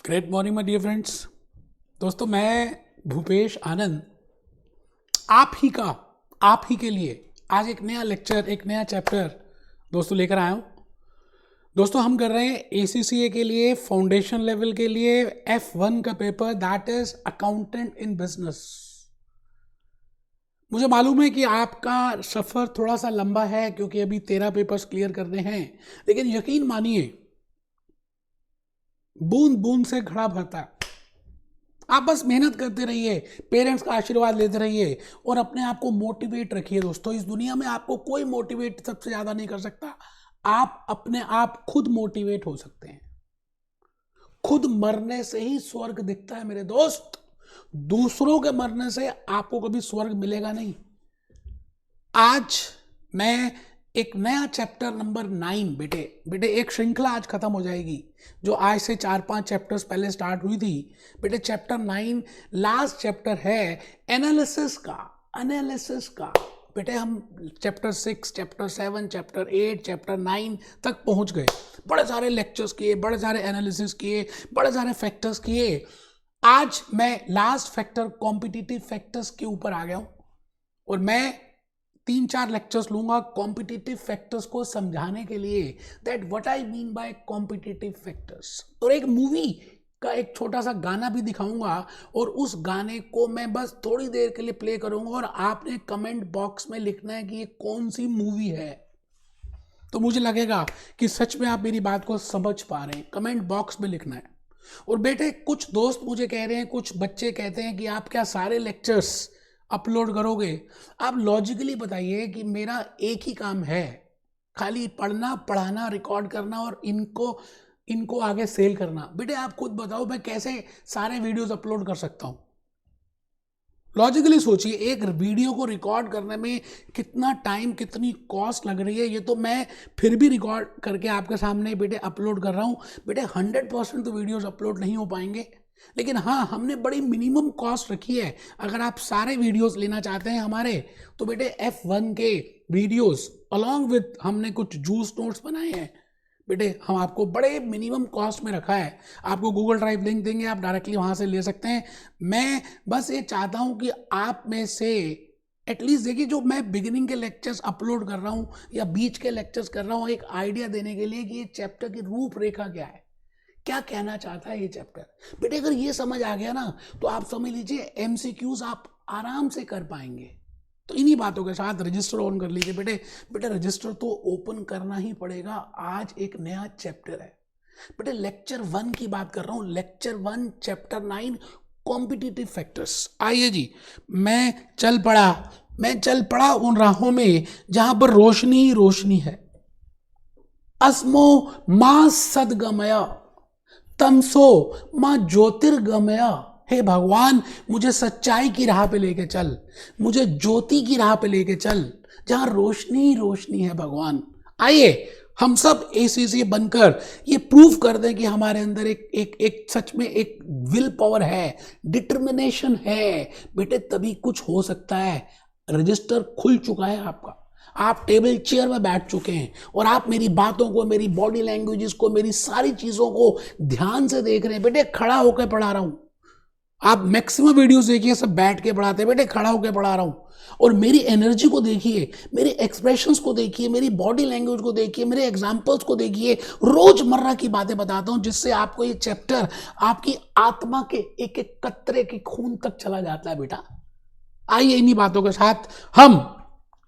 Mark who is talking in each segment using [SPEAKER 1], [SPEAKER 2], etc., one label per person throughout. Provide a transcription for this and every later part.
[SPEAKER 1] Great morning my dear friends. दोस्तों, मैं भूपेश आनंद आप ही के लिए आज एक नया लेक्चर, एक नया चैप्टर दोस्तों लेकर आया हूँ। दोस्तों, हम कर रहे हैं ACCA के लिए, फाउंडेशन लेवल के लिए F1 का paper, that is accountant in business. मुझे मालूम है कि आपका सफ़र थोड़ा सा लंबा है क्योंकि अभी 13 पेपर्स क्लियर करने हैं, लेकिन यकीन मानिए बूंद बूंद से घड़ा भरता है। आप बस मेहनत करते रहिए, पेरेंट्स का आशीर्वाद लेते रहिए और अपने आप को मोटिवेट रखिए। दोस्तों, इस दुनिया में आपको कोई मोटिवेट सबसे ज़्यादा नहीं कर सकता। आप अपने आप खुद मोटिवेट हो सकते हैं। खुद मरने से ही स्वर्ग दिखता है मेरे दोस्त। दूसरों के मरने से आपको कभी स्वर्ग मिलेगा नहीं। आज मैं एक नया चैप्टर नंबर 9 बेटे एक श्रृंखला आज खत्म हो जाएगी जो आज से 4-5 चैप्टर्स पहले स्टार्ट हुई थी। बेटे चैप्टर 9 लास्ट चैप्टर है एनालिसिस का। बेटे हम चैप्टर 6, चैप्टर 7, चैप्टर 8, चैप्टर 9 तक पहुंच गए। बड़े सारे लेक्चर्स किए, बड़े सारे एनालिसिस किए, बड़े सारे फैक्टर्स किए। आज मैं लास्ट फैक्टर कॉम्पिटिटिव फैक्टर्स के ऊपर आ गया हूं और मैं 3-4 लेक्चर्स लूंगा कॉम्पिटिटिव फैक्टर्स को समझाने के लिए, that what I mean by competitive factors. और एक मूवी का एक छोटा सा गाना भी दिखाऊंगा और उस गाने को मैं बस थोड़ी देर के लिए प्ले करूंगा और आपने कमेंट बॉक्स में लिखना है कि ये कौन सी मूवी है। तो मुझे लगेगा कि सच में आप मेरी बात को समझ पा रहे हैं। कमेंट बॉक्स में लिखना है। और बेटे कुछ दोस्त मुझे कह रहे हैं, कुछ बच्चे कहते हैं कि आप क्या सारे लेक्चर्स अपलोड करोगे? आप लॉजिकली बताइए कि मेरा एक ही काम है, खाली पढ़ना, पढ़ाना, रिकॉर्ड करना और इनको आगे सेल करना। बेटे आप खुद बताओ मैं कैसे सारे वीडियोस अपलोड कर सकता हूं? लॉजिकली सोचिए, एक वीडियो को रिकॉर्ड करने में कितना टाइम, कितनी कॉस्ट लग रही है। ये तो मैं फिर भी रिकॉर्ड करके आपके सामने बेटे अपलोड कर रहा हूँ। बेटे 100% तो वीडियोस अपलोड नहीं हो पाएंगे, लेकिन हाँ हमने बड़ी मिनिमम कॉस्ट रखी है। अगर आप सारे वीडियोस लेना चाहते हैं हमारे, तो बेटे F1 के वीडियोस अलॉन्ग विथ हमने कुछ जूस नोट्स बनाए हैं। बेटे हम आपको बड़े मिनिमम कॉस्ट में रखा है। आपको गूगल ड्राइव लिंक देंगे, आप डायरेक्टली वहाँ से ले सकते हैं। मैं बस ये चाहता हूँ कि आप में से एटलीस्ट देखिए, जो मैं बिगिनिंग के लेक्चर्स अपलोड कर रहा हूँ या बीच के लेक्चर्स कर रहा हूँ, एक आइडिया देने के लिए कि ये चैप्टर की रूपरेखा क्या है, क्या कहना चाहता है ये चैप्टर। बेटे अगर ये समझ आ गया ना, तो आप समझ लीजिए MCQs आप आराम से कर पाएंगे। तो इन्हीं बातों के साथ रजिस्टर ऑन कर लीजिए। बेटे रजिस्टर तो ओपन करना ही पड़ेगा। आज एक नया चैप्टर है बेटे, लेक्चर 1 की बात कर रहा हूँ। Lecture 1 chapter 9 competitive factors. आइए जी, मैं चल पड़ा उन राहों में जहां पर रोशनी ही रोशनी है। अस्मो मां सदगमया, तमसो मां ज्योतिर्गमया। हे भगवान, मुझे सच्चाई की राह पे लेके चल, मुझे ज्योति की राह पे लेके चल, जहां रोशनी ही रोशनी है। भगवान, आइए हम सब ACCA बनकर ये प्रूव कर दें कि हमारे अंदर एक सच में एक विल पावर है, डिटर्मिनेशन है। बेटे तभी कुछ हो सकता है। रजिस्टर खुल चुका है आपका, आप टेबल चेयर में बैठ चुके हैं और आप मेरी बातों को, मेरी बॉडी लैंग्वेजेस को, मेरी सारी चीजों को ध्यान से देख रहे हैं। बेटे खड़ा होकर पढ़ा रहा हूं। आप मैक्सिमम वीडियोस देखिए, सब बैठ के पढ़ाते हैं। बेटे खड़ा होकर पढ़ा रहा हूं और मेरी एनर्जी को देखिए, मेरे एक्सप्रेशंस को देखिए, मेरी बॉडी लैंग्वेज को देखिए, मेरे एग्जांपल्स को देखिए। रोजमर्रा की बातें बताता हूं जिससे आपको ये चैप्टर आपकी आत्मा के एक एक कतरे के खून तक चला जाता है। बेटा आइए इन्हीं बातों के साथ हम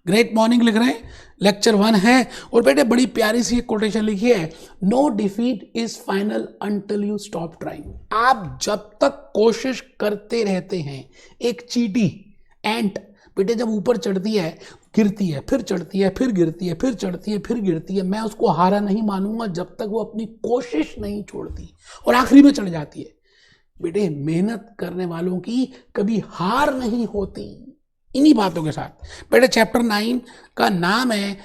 [SPEAKER 1] ग्रेट मॉर्निंग लिख रहे हैं, लेक्चर 1 है। और बेटे बड़ी प्यारी सी एक कोटेशन लिखी है, no defeat is final until you stop trying. आप जब तक कोशिश करते रहते हैं, एक चींटी, एंट, बेटे जब ऊपर चढ़ती है, गिरती है, फिर चढ़ती है, फिर गिरती है, फिर चढ़ती है, फिर गिरती है, मैं उसको हारा नहीं मानूंगा जब तक वो अपनी कोशिश नहीं छोड़ती और आखिरी में चढ़ जाती है। बेटे मेहनत करने वालों की कभी हार नहीं होती। इन्हीं बातों के साथ बेटे चैप्टर 9 का नाम है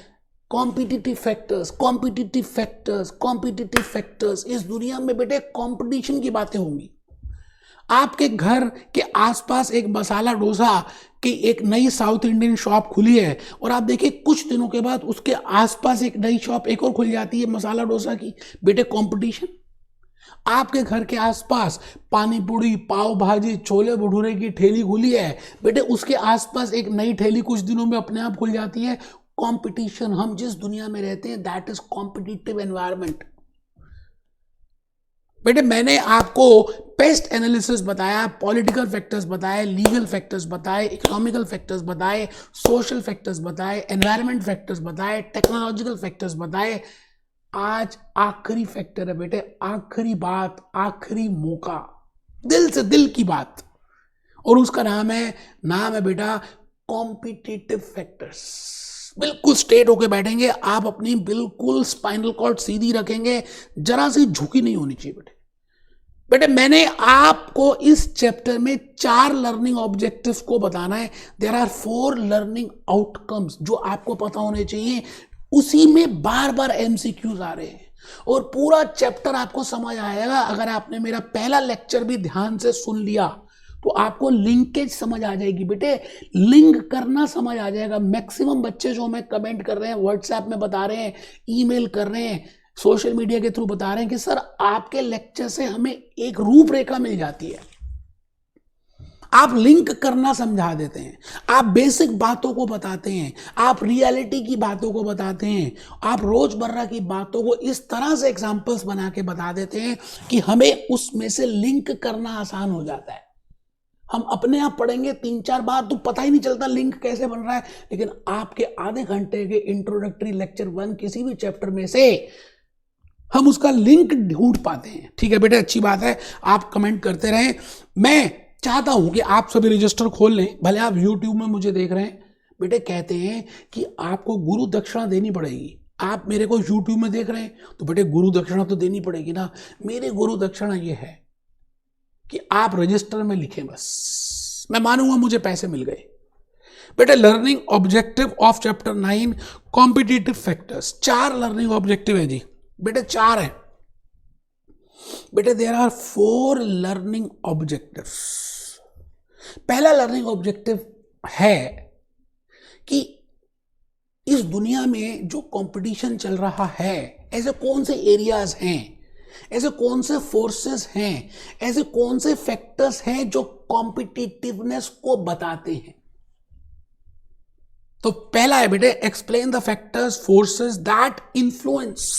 [SPEAKER 1] competitive factors. Competitive factors, competitive factors. इस दुनिया में बेटे कंपटीशन की बातें होंगी। आपके घर के आसपास एक मसाला डोसा की एक नई साउथ इंडियन शॉप खुली है और आप देखिए कुछ दिनों के बाद उसके आसपास एक नई शॉप एक और खुल जाती है मसाला डोसा की। बेटे कंपटीशन। आपके घर के आसपास पानी पूरी, पाव भाजी, छोले भटूरे की ठेली खुली है बेटे, उसके आसपास एक नई ठेली कुछ दिनों में अपने आप खुल जाती है। कंपटीशन, हम जिस दुनिया में रहते हैं दैट इज कॉम्पिटिटिव एनवायरनमेंट। बेटे मैंने आपको पेस्ट एनालिसिस बताया, पॉलिटिकल फैक्टर्स बताए, लीगल फैक्टर्स बताए, इकोनॉमिकल फैक्टर्स बताए, सोशल फैक्टर्स बताए, एनवायरमेंट फैक्टर्स बताए, टेक्नोलॉजिकल फैक्टर्स बताए। आज आखिरी फैक्टर है बेटे, आखिरी बात, आखिरी मौका, दिल से दिल की बात, और उसका नाम है बेटा कॉम्पिटिटिव फैक्टर्स। बिल्कुल स्ट्रेट होके बैठेंगे आप, अपनी बिल्कुल स्पाइनल कॉर्ड सीधी रखेंगे, जरा सी झुकी नहीं होनी चाहिए बेटे। बेटे मैंने आपको इस चैप्टर में 4 लर्निंग ऑब्जेक्टिव्स को बताना है। देयर आर 4 लर्निंग आउटकम्स जो आपको पता होने चाहिए। उसी में बार बार एमसीक्यूज आ रहे हैं और पूरा चैप्टर आपको समझ आएगा अगर आपने मेरा पहला लेक्चर भी ध्यान से सुन लिया तो आपको लिंकेज समझ आ जाएगी बेटे, लिंक करना समझ आ जाएगा। मैक्सिमम बच्चे जो हमें कमेंट कर रहे हैं, व्हाट्सएप में बता रहे हैं, ईमेल कर रहे हैं, सोशल मीडिया के थ्रू बता रहे हैं कि सर आपके लेक्चर से हमें एक रूपरेखा मिल जाती है, आप लिंक करना समझा देते हैं, आप बेसिक बातों को बताते हैं, आप रियलिटी की बातों को बताते हैं, आप रोजमर्रा की बातों को इस तरह से एग्जांपल्स बना के बता देते हैं कि हमें उसमें से लिंक करना आसान हो जाता है। हम अपने आप पढ़ेंगे 3-4 बार तो पता ही नहीं चलता लिंक कैसे बन रहा है, लेकिन आपके आधे घंटे के इंट्रोडक्टरी लेक्चर 1 किसी भी चैप्टर में से हम उसका लिंक ढूंढ पाते हैं। ठीक है बेटे, अच्छी बात है, आप कमेंट करते रहें। मैं चाहता हूं कि आप सभी रजिस्टर खोल लें, भले आप यूट्यूब में मुझे देख रहे हैं। बेटे कहते हैं कि आपको गुरु दक्षिणा देनी पड़ेगी। आप मेरे को यूट्यूब में देख रहे हैं तो बेटे गुरु दक्षिणा तो देनी पड़ेगी ना। मेरी गुरु दक्षिणा ये है कि आप रजिस्टर में लिखें, बस मैं मानूंगा मुझे पैसे मिल गए। बेटे learning objective of chapter 9 competitive factors, 4 learning objective है जी बेटे, 4 है बेटे। There are 4 learning objectives. पहला लर्निंग ऑब्जेक्टिव है कि इस दुनिया में जो कंपटीशन चल रहा है, ऐसे कौन से एरियाज हैं, ऐसे कौन से फोर्सेस हैं, ऐसे कौन से फैक्टर्स हैं जो कॉम्पिटिटिवनेस को बताते हैं। तो पहला है बेटे, explain the factors forces that influence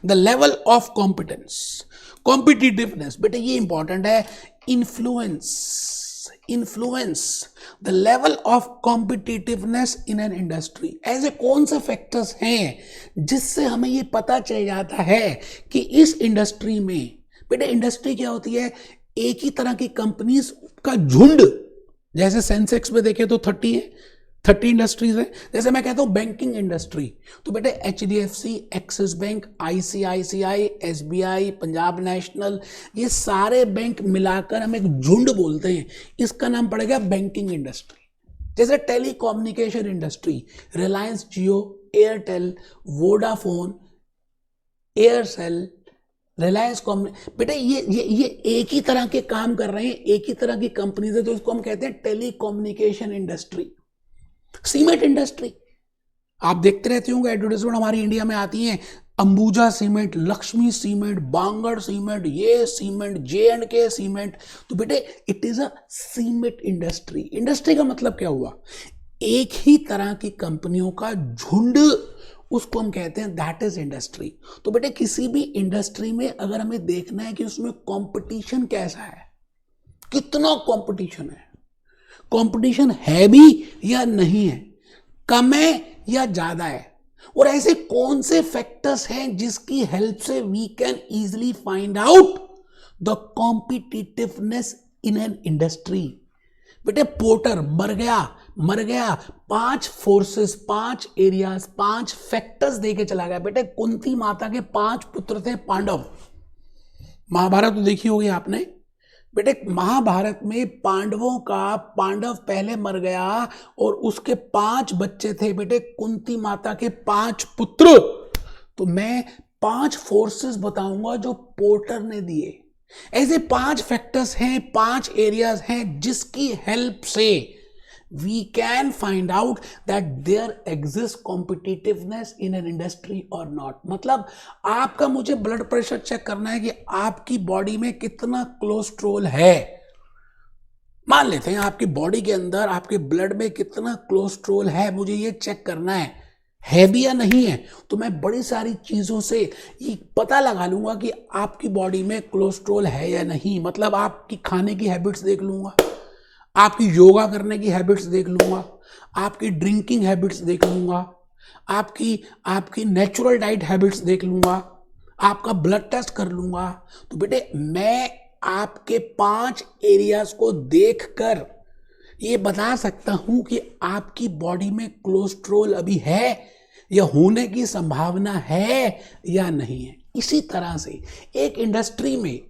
[SPEAKER 1] the level of competence, competitiveness. बेटे ये इंपॉर्टेंट है, influence the level of competitiveness in an industry. ऐसे कौन से फैक्टर्स हैं जिससे हमें ये पता चल जाता है कि इस इंडस्ट्री में, बेटे इंडस्ट्री क्या होती है, एक ही तरह की कंपनीज का झुंड। जैसे सेंसेक्स में देखें तो 30 इंडस्ट्रीज है। जैसे मैं कहता हूं बैंकिंग इंडस्ट्री, तो बेटे HDFC, axis bank, ICICI, SBI, Punjab national, ये सारे बैंक मिलाकर हम एक झुंड बोलते हैं, इसका नाम पड़ेगा बैंकिंग इंडस्ट्री। जैसे टेलीकम्युनिकेशन इंडस्ट्री, रिलायंस जियो, एयरटेल, वोडाफोन, एयरसेल, रिलायंस बेटे ये एक ही तरह के काम कर रहे हैं, एक ही तरह की कंपनीज है, तो इसको हम कहते हैं टेलीकम्युनिकेशन इंडस्ट्री। सीमेंट इंडस्ट्री, आप देखते रहते होंगे एडवर्टाइजमेंट हमारी इंडिया में आती हैं, Ambuja cement, Lakshmi cement, Bangur cement, ये सीमेंट, J&K सीमेंट। तो बेटे it is a cement industry. Industry का मतलब क्या हुआ, एक ही तरह की कंपनियों का झुंड, उसको हम कहते हैं दैट इज इंडस्ट्री। तो बेटे किसी भी इंडस्ट्री में अगर हमें देखना है कि उसमें कंपटीशन कैसा है, कितना कंपटीशन है, कंपटीशन है भी या नहीं है, कम है या ज्यादा है, और ऐसे कौन से फैक्टर्स हैं जिसकी हेल्प से we can easily find out the competitiveness in an industry. बेटे पोर्टर मर गया 5 फोर्सेस, 5 एरियाज, 5 फैक्टर्स देके चला गया। बेटे कुंती माता के 5 पुत्र थे पांडव, महाभारत तो देखी होगी आपने। बेटे महाभारत में पांडव पहले मर गया और उसके 5 बच्चे थे बेटे, कुंती माता के 5 पुत्र। तो मैं 5 फोर्सेस बताऊंगा जो पोर्टर ने दिए। ऐसे 5 फैक्टर्स हैं, 5 एरियाज हैं जिसकी हेल्प से we can find out that there exists competitiveness in an industry or not. मतलब आपका मुझे ब्लड प्रेशर चेक करना है कि आपकी बॉडी में कितना कोलेस्ट्रॉल है। मान लेते हैं आपकी बॉडी के अंदर आपके ब्लड में कितना कोलेस्ट्रॉल है, मुझे ये चेक करना है भी या नहीं है। तो मैं बड़ी सारी चीज़ों से ये पता लगा लूँगा कि आपकी बॉडी में कोलेस्ट्रॉल है या नहीं। मतलब आपकी खाने की हैबिट्स देख लूँगा, आपकी योगा करने की हैबिट्स देख लूँगा, आपकी ड्रिंकिंग हैबिट्स देख लूँगा, आपकी नेचुरल डाइट हैबिट्स देख लूँगा, आपका ब्लड टेस्ट कर लूँगा। तो बेटे मैं आपके 5 एरियाज को देखकर ये बता सकता हूं कि आपकी बॉडी में कोलेस्ट्रॉल अभी है या होने की संभावना है या नहीं है। इसी तरह से एक इंडस्ट्री में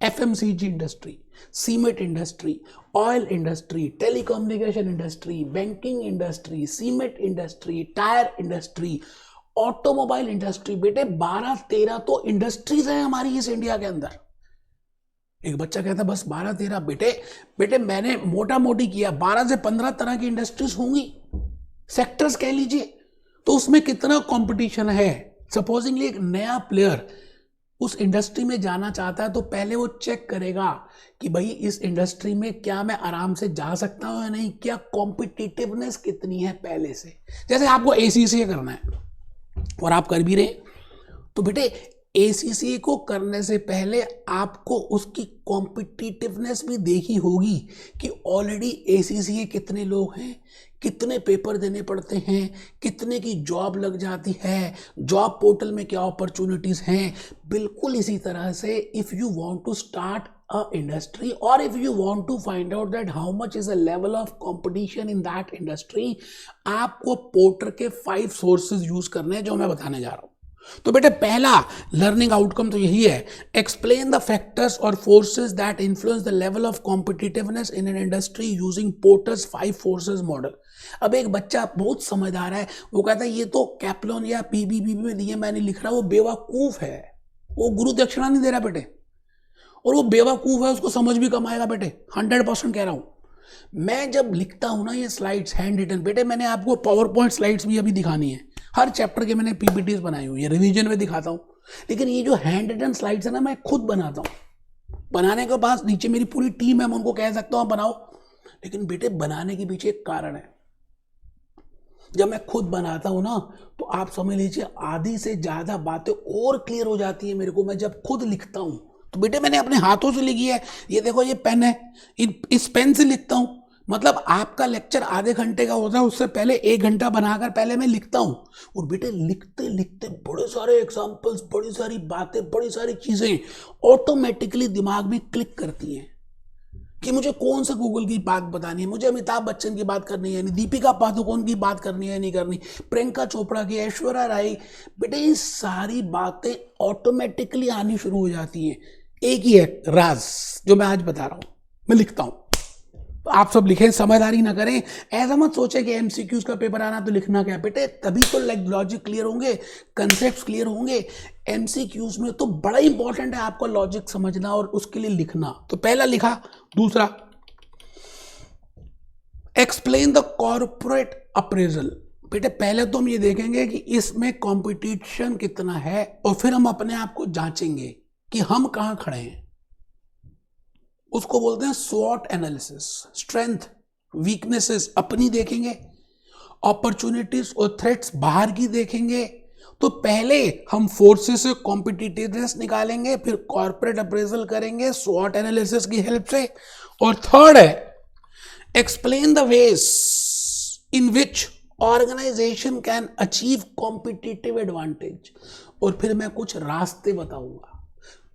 [SPEAKER 1] FMCG industry, cement industry, oil industry, telecommunication industry, banking industry, cement industry, tyre industry, automobile industry, बेटे 12-13 तो इंडस्ट्रीज हैं हमारी इस इंडिया के अंदर। एक बच्चा कहता है बस 12-13, बेटे मैंने मोटा मोटी किया 12 से 15 तरह की इंडस्ट्रीज होंगी, सेक्टर्स कह लीजिए। तो उसमें कितना कंपटीशन है। सपोजिंगली एक नया प्लेयर उस इंडस्ट्री में जाना चाहता है तो पहले वो चेक करेगा कि भाई इस इंडस्ट्री में क्या मैं आराम से जा सकता हूं या नहीं, क्या कॉम्पिटिटिवनेस कितनी है पहले से। जैसे आपको ACCA करना है और आप कर भी रहे, तो बेटे ACCA को करने से पहले आपको उसकी कॉम्पिटिटिवनेस भी देखी होगी कि ऑलरेडी ACCA कितने लोग हैं, कितने पेपर देने पड़ते हैं, कितने की जॉब लग जाती है, जॉब पोर्टल में क्या अपॉर्चुनिटीज़ हैं। बिल्कुल इसी तरह से if you want to start a industry और if you want to find out that how much is a level of competition in that industry, आपको पोर्टर के 5 सोर्सेज यूज़ करने हैं जो मैं बताने जा रहा हूँ। तो बेटे पहला लर्निंग आउटकम तो यही है, एक्सप्लेन द फैक्टर्स और forces that influence the level of competitiveness in an industry using porters 5 forces model. अब एक बच्चा बहुत समझदार है, वो कहता है ये तो कैप्लॉन या PBB में दिए मैं नहीं लिख रहा, वो बेवकूफ है, वो गुरु दक्षिणा नहीं दे रहा बेटे, और वो बेवकूफ है, उसको समझ भी कम आएगा बेटे, 100% कह रहा हूं। मैं जब लिखता हूं ना ये स्लाइड्स हैंड रिटन, बेटे मैंने आपको पावर पॉइंट स्लाइड्स भी अभी दिखानी है, हर चैप्टर के मैंने PPTs बनाई हुई है, रिवीजन में दिखाता हूँ। लेकिन ये जो हैंड रिटन स्लाइड्स है ना मैं खुद बनाता हूँ। बनाने के बाद नीचे मेरी पूरी टीम है, मैं उनको कह सकता हूँ बनाओ, लेकिन बेटे बनाने के पीछे एक कारण है। जब मैं खुद बनाता हूँ ना तो आप समझ लीजिए आधी से ज़्यादा बातें और क्लियर हो जाती है मेरे को। मैं जब खुद लिखता हूँ तो बेटे मैंने अपने हाथों से लिखी है, ये देखो ये पेन है, इस पेन से लिखता हूँ। मतलब आपका लेक्चर आधे घंटे का होता है, उससे पहले 1 घंटा बनाकर पहले मैं लिखता हूँ। और बेटे लिखते लिखते बड़े सारे एग्जाम्पल्स, बड़ी सारी बातें, बड़ी सारी चीज़ें ऑटोमेटिकली दिमाग में क्लिक करती हैं कि मुझे कौन सा गूगल की बात बतानी है, मुझे अमिताभ बच्चन की बात करनी है नहीं, दीपिका पादुकोण की बात करनी है नहीं करनी, प्रियंका चोपड़ा की, ऐश्वर्या राय। बेटे ये सारी बातें ऑटोमेटिकली आनी शुरू हो जाती हैं। एक ही है राज जो मैं आज बता रहा हूँ, मैं लिखता हूँ। तो आप सब लिखें, समझदारी ना करें, ऐसा मत सोचे कि MCQs का पेपर आना तो लिखना क्या। बेटे तभी तो लॉजिक क्लियर होंगे, कंसेप्ट क्लियर होंगे। MCQs में तो बड़ा इंपॉर्टेंट है आपको लॉजिक समझना और उसके लिए लिखना। तो पहला लिखा। दूसरा, एक्सप्लेन द कॉर्पोरेट अप्रेजल। बेटे पहले तो हम ये देखेंगे कि इसमें कंपटीशन कितना है और फिर हम अपने आप को जांचेंगे कि हम कहां खड़े हैं। उसको बोलते हैं स्वॉट एनालिसिस। स्ट्रेंथ, वीकनेसेस अपनी देखेंगे, अपॉर्चुनिटीज और थ्रेट्स बाहर की देखेंगे। तो पहले हम फोर्सेस से कॉम्पिटिटिवनेस निकालेंगे, फिर कॉर्पोरेट अप्रेजल करेंगे स्वॉट एनालिसिस की हेल्प से। और थर्ड है explain the ways in which organisation can achieve competitive advantage. और फिर मैं कुछ रास्ते बताऊंगा,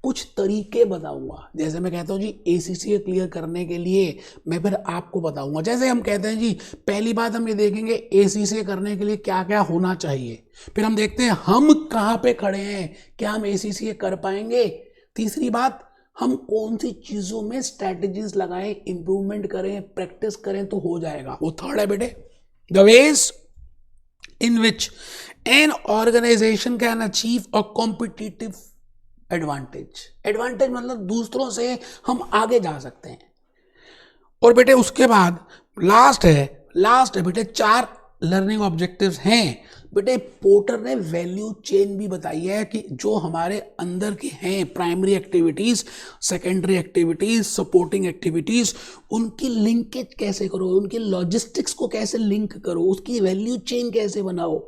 [SPEAKER 1] कुछ तरीके बताऊंगा। जैसे मैं कहता हूं जी ACCA क्लियर करने के लिए मैं फिर आपको बताऊंगा। जैसे हम कहते हैं जी पहली बात हम ये देखेंगे ACCA करने के लिए क्या क्या होना चाहिए, फिर हम देखते हैं हम कहाँ पे खड़े हैं, क्या हम ACCA कर पाएंगे। तीसरी बात, हम कौन सी चीज़ों में स्ट्रैटेजीज लगाएं, इंप्रूवमेंट करें, प्रैक्टिस करें तो हो जाएगा। वो थर्ड है बेटे the ways in which an organisation can achieve a competitive advantage. Advantage मतलब दूसरों से हम आगे जा सकते हैं। और बेटे उसके बाद लास्ट है बेटे, 4 लर्निंग ऑब्जेक्टिव्स हैं बेटे। पोर्टर ने वैल्यू चेन भी बताई है कि जो हमारे अंदर के हैं primary activities, secondary activities, supporting activities, उनकी लिंकेज कैसे करो, उनके लॉजिस्टिक्स को कैसे लिंक करो, उसकी वैल्यू चेन कैसे बनाओ।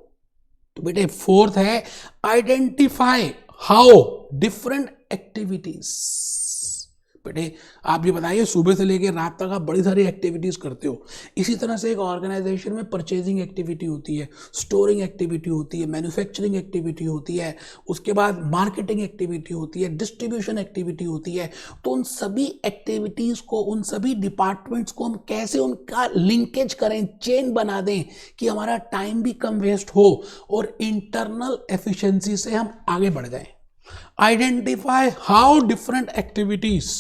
[SPEAKER 1] तो बेटे 4th है आइडेंटिफाई हाउ डिफरेंट एक्टिविटीज। बेटे आप ये बताइए, सुबह से लेकर रात तक आप बड़ी सारी एक्टिविटीज करते हो। इसी तरह से एक ऑर्गेनाइजेशन में परचेजिंग एक्टिविटी होती है, स्टोरिंग एक्टिविटी होती है, मैन्युफैक्चरिंग एक्टिविटी होती है, उसके बाद मार्केटिंग एक्टिविटी होती है, डिस्ट्रीब्यूशन एक्टिविटी होती है। तो उन सभी एक्टिविटीज को, उन सभी डिपार्टमेंट्स को हम कैसे उनका लिंकेज करें, चेन बना दें कि हमारा टाइम भी कम वेस्ट हो और इंटरनल एफिशिएंसी से हम आगे बढ़ जाएं। Identify how different activities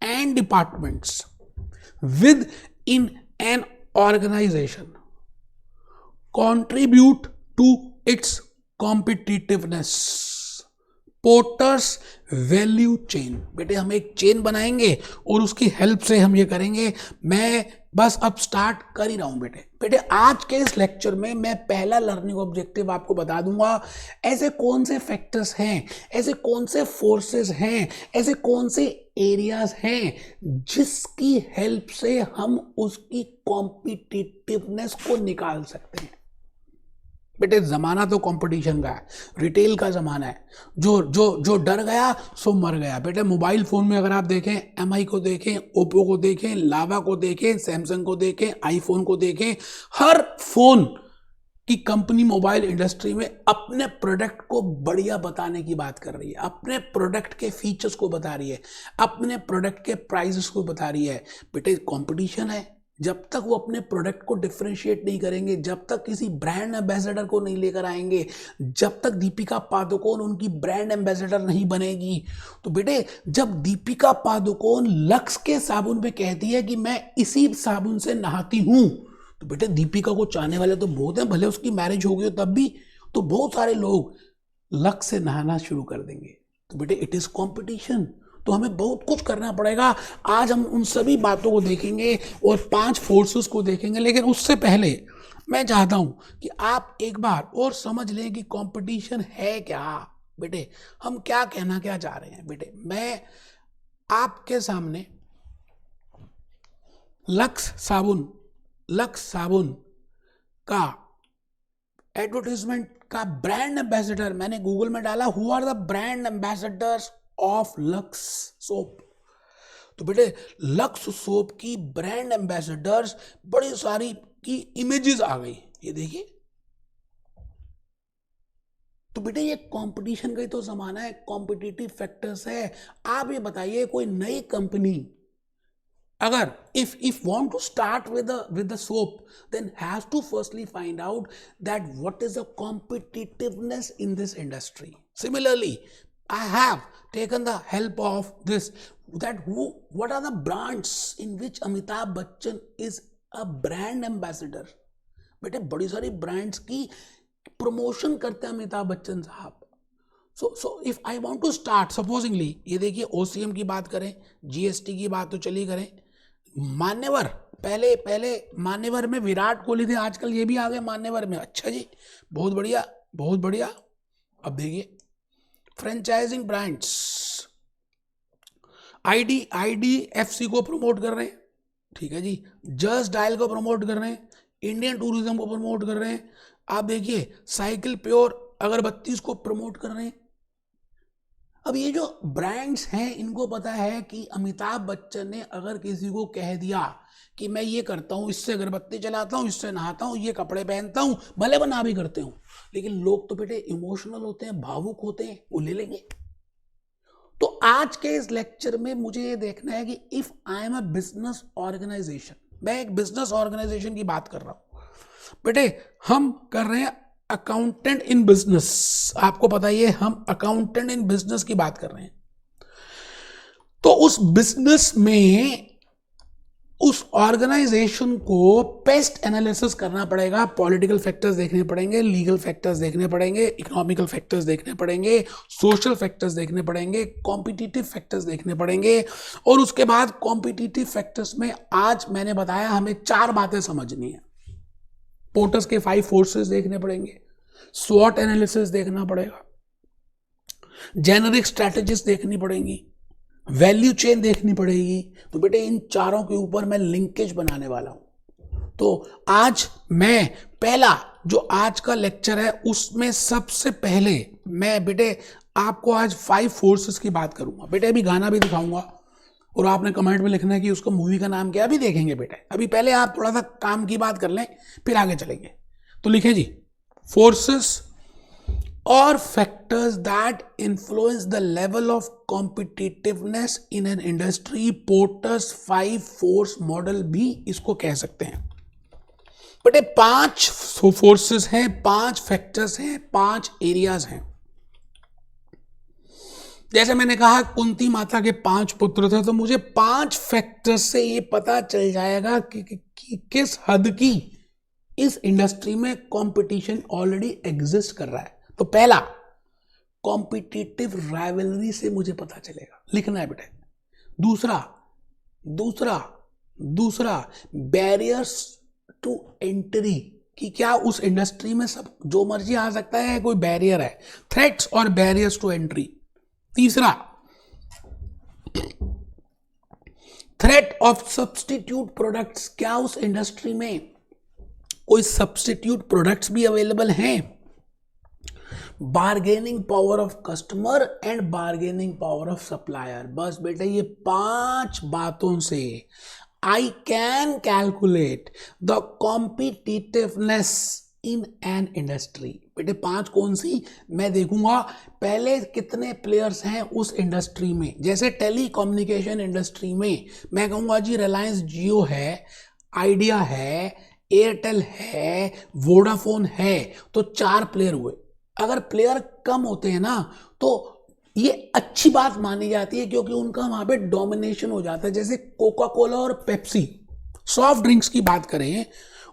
[SPEAKER 1] and departments within an organization contribute to its competitiveness. Porters value chain. बेटे हम एक चेन बनाएंगे और उसकी हेल्प से हम ये करेंगे। मैं बस अब स्टार्ट कर ही रहा हूं बेटे आज के इस लेक्चर में मैं पहला लर्निंग ऑब्जेक्टिव आपको बता दूंगा। ऐसे कौन से फैक्टर्स हैं, ऐसे कौन से फोर्सेस हैं, ऐसे कौन से एरियाज हैं जिसकी हेल्प से हम उसकी कॉम्पिटिटिवनेस को निकाल सकते हैं। बेटे जमाना तो कंपटीशन का है, रिटेल का जमाना है। जो डर गया सो मर गया। बेटे मोबाइल फोन में अगर आप देखें, एमआई को देखें, ओप्पो को देखें, लावा को देखें, सैमसंग को देखें, आईफोन को देखें, हर फोन की कंपनी मोबाइल इंडस्ट्री में अपने प्रोडक्ट को बढ़िया बताने की बात कर रही है, अपने प्रोडक्ट के फीचर्स को बता रही है, अपने प्रोडक्ट के प्राइसेस को बता रही है। बेटे कंपटीशन है। जब तक वो अपने प्रोडक्ट को डिफरेंशिएट नहीं करेंगे, जब तक किसी ब्रांड एम्बेसडर को नहीं लेकर आएंगे, जब तक दीपिका पादुकोण उनकी ब्रांड एम्बेसडर नहीं बनेगी, तो बेटे जब दीपिका पादुकोण लक्स के साबुन पे कहती है कि मैं इसी साबुन से नहाती हूं, तो बेटे दीपिका को चाहने वाले तो बहुत हैं, भले उसकी मैरिज हो गई हो तब भी, तो बहुत सारे लोग लक्स से नहाना शुरू कर देंगे। तो बेटे इट इज कॉम्पिटिशन। तो हमें बहुत कुछ करना पड़ेगा। आज हम उन सभी बातों को देखेंगे और 5 फोर्सेस को देखेंगे। लेकिन उससे पहले मैं चाहता हूं कि आप एक बार और समझ लें कि कंपटीशन है क्या। बेटे हम क्या कहना क्या चाह रहे हैं। बेटे मैं आपके सामने लक्स साबुन का एडवर्टाइजमेंट का ब्रांड एम्बेसडर मैंने गूगल में डाला, who are the brand ambassadors of Lux soap. तो बेटे लक्स सोप की ब्रांड एम्बेसडर्स बड़ी सारी की इमेजेस आ गई, ये देखिए। तो बेटे ये कंपटीशन का ही तो जमाना है, कॉम्पिटिटिव फैक्टर्स है। आप ये बताइए कोई नई कंपनी अगर if want to start with the soap, then has to firstly find out that what is the competitiveness in this industry. Similarly, I have taken the help of this, that what are the brands in which Amitabh Bachchan is a brand ambassador. बेटे बड़ी सारी brands की promotion करते हैं अमिताभ बच्चन साहब। So if I want to start supposingly, ये देखिए OCM की बात करें, जीएसटी की बात तो चली करें, मान्यवर पहले मान्यवर में विराट कोहली थे, आजकल ये भी आ गए मान्यवर में। अच्छा जी, बहुत बढ़िया बहुत बढ़िया। अब देखिए फ्रेंचाइजिंग ब्रांड्स, आईडीएफसी को प्रमोट कर रहे हैं, ठीक है जी, जस्ट डायल को प्रमोट कर रहे हैं, इंडियन टूरिज्म को प्रमोट कर रहे हैं। आप देखिए साइकिल प्योर अगरबत्ती को प्रमोट कर रहे हैं। अब ये जो ब्रांड्स हैं इनको पता है कि अमिताभ बच्चन ने अगर किसी को कह दिया कि मैं ये करता हूँ, इससे अगरबत्ती जलाता हूँ, इससे नहाता हूँ, ये कपड़े पहनता हूँ, भले बना भी करते हूँ, लेकिन लोग तो बेटे इमोशनल होते हैं, भावुक होते हैं, वो ले लेंगे। तो आज के इस लेक्चर में मुझे ये देखना है कि if I am a business organisation, मैं एक बिजनेस ऑर्गेनाइजेशन की बात कर रहा हूं। बेटे हम कर रहे हैं अकाउंटेंट इन बिजनेस, आपको पता ही है हम अकाउंटेंट इन बिजनेस की बात कर रहे हैं। तो उस बिजनेस में उस ऑर्गेनाइजेशन को पेस्ट एनालिसिस करना पड़ेगा, पॉलिटिकल फैक्टर्स देखने पड़ेंगे, लीगल फैक्टर्स देखने पड़ेंगे, इकोनॉमिकल फैक्टर्स देखने पड़ेंगे, सोशल फैक्टर्स देखने पड़ेंगे, कॉम्पिटिटिव फैक्टर्स देखने पड़ेंगे। और उसके बाद कॉम्पिटिटिव फैक्टर्स में आज मैंने बताया हमें 4 बातें समझनी है। पोर्टर्स के 5 फोर्सेस देखने पड़ेंगे, स्वॉट एनालिसिस देखना पड़ेगा, जेनेरिक स्ट्रैटेजीज देखनी पड़ेंगी, वैल्यू चेन देखनी पड़ेगी। तो बेटे इन चारों के ऊपर मैं लिंकेज बनाने वाला हूं। तो आज मैं पहला जो आज का लेक्चर है उसमें सबसे पहले मैं बेटे आपको आज 5 फोर्सेस की बात करूंगा। बेटे अभी गाना भी दिखाऊंगा और आपने कमेंट में लिखना है कि उसका मूवी का नाम क्या, अभी देखेंगे बेटे। अभी पहले आप थोड़ा सा काम की बात कर लें फिर आगे चलेंगे। तो लिखे जी, forces or factors that influence the level of competitiveness in an industry, Porter's 5 force model भी इसको कह सकते हैं। बट ये 5 फोर्सेस हैं, 5 फैक्टर्स हैं, 5 एरियाज हैं। जैसे मैंने कहा कुंती माता के 5 पुत्र थे, तो मुझे 5 फैक्टर्स से ये पता चल जाएगा कि किस हद की इस इंडस्ट्री में कंपटीशन ऑलरेडी एग्जिस्ट कर रहा है। तो पहला, कॉम्पिटिटिव राइवलरी से मुझे पता चलेगा, लिखना है बेटे। दूसरा बैरियर्स टू एंट्री, कि क्या उस इंडस्ट्री में सब जो मर्जी आ सकता है, कोई बैरियर है, थ्रेट्स और बैरियर्स टू एंट्री। तीसरा, थ्रेट ऑफ सब्स्टिट्यूट प्रोडक्ट्स, क्या उस इंडस्ट्री में कोई सब्स्टिट्यूट प्रोडक्ट्स भी अवेलेबल हैं। Bargaining power of customer and bargaining power of supplier. बस बेटा ये 5 बातों से I can calculate the competitiveness in an industry. बेटे 5 कौन सी मैं देखूंगा, पहले कितने प्लेयर्स हैं उस इंडस्ट्री में। जैसे टेलीकम्युनिकेशन इंडस्ट्री में मैं कहूंगा जी रिलायंस जियो है, आइडिया है, एयरटेल है, वोडाफोन है, तो 4 प्लेयर हुए। अगर प्लेयर कम होते हैं ना तो ये अच्छी बात मानी जाती है, क्योंकि उनका वहां पे डोमिनेशन हो जाता है। जैसे कोका कोला और पेप्सी, सॉफ्ट ड्रिंक्स की बात करें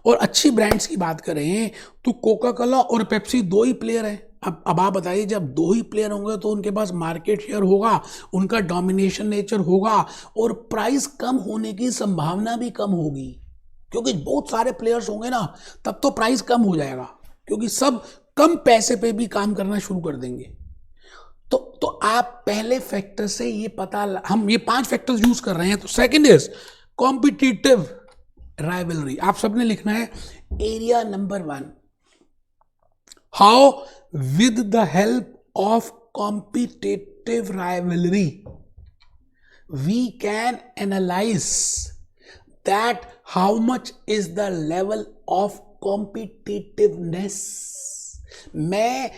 [SPEAKER 1] और अच्छी ब्रांड्स की बात करें तो कोका कोला और पेप्सी 2 ही प्लेयर हैं। अब आप बताइए, जब 2 ही प्लेयर होंगे तो उनके पास मार्केट शेयर होगा, उनका डोमिनेशन नेचर होगा और प्राइस कम होने की संभावना भी कम होगी, क्योंकि बहुत सारे प्लेयर्स होंगे ना, तब तो प्राइस कम हो जाएगा, क्योंकि सब कम पैसे पे भी काम करना शुरू कर देंगे। तो आप पहले फैक्टर से ये पता, हम ये 5 फैक्टर्स यूज कर रहे हैं। तो सेकंड इज कॉम्पिटिटिव राइवलरी। आप सबने लिखना है area number 1, how with the help of competitive rivalry we can analyse that how much is the level of competitiveness. मैं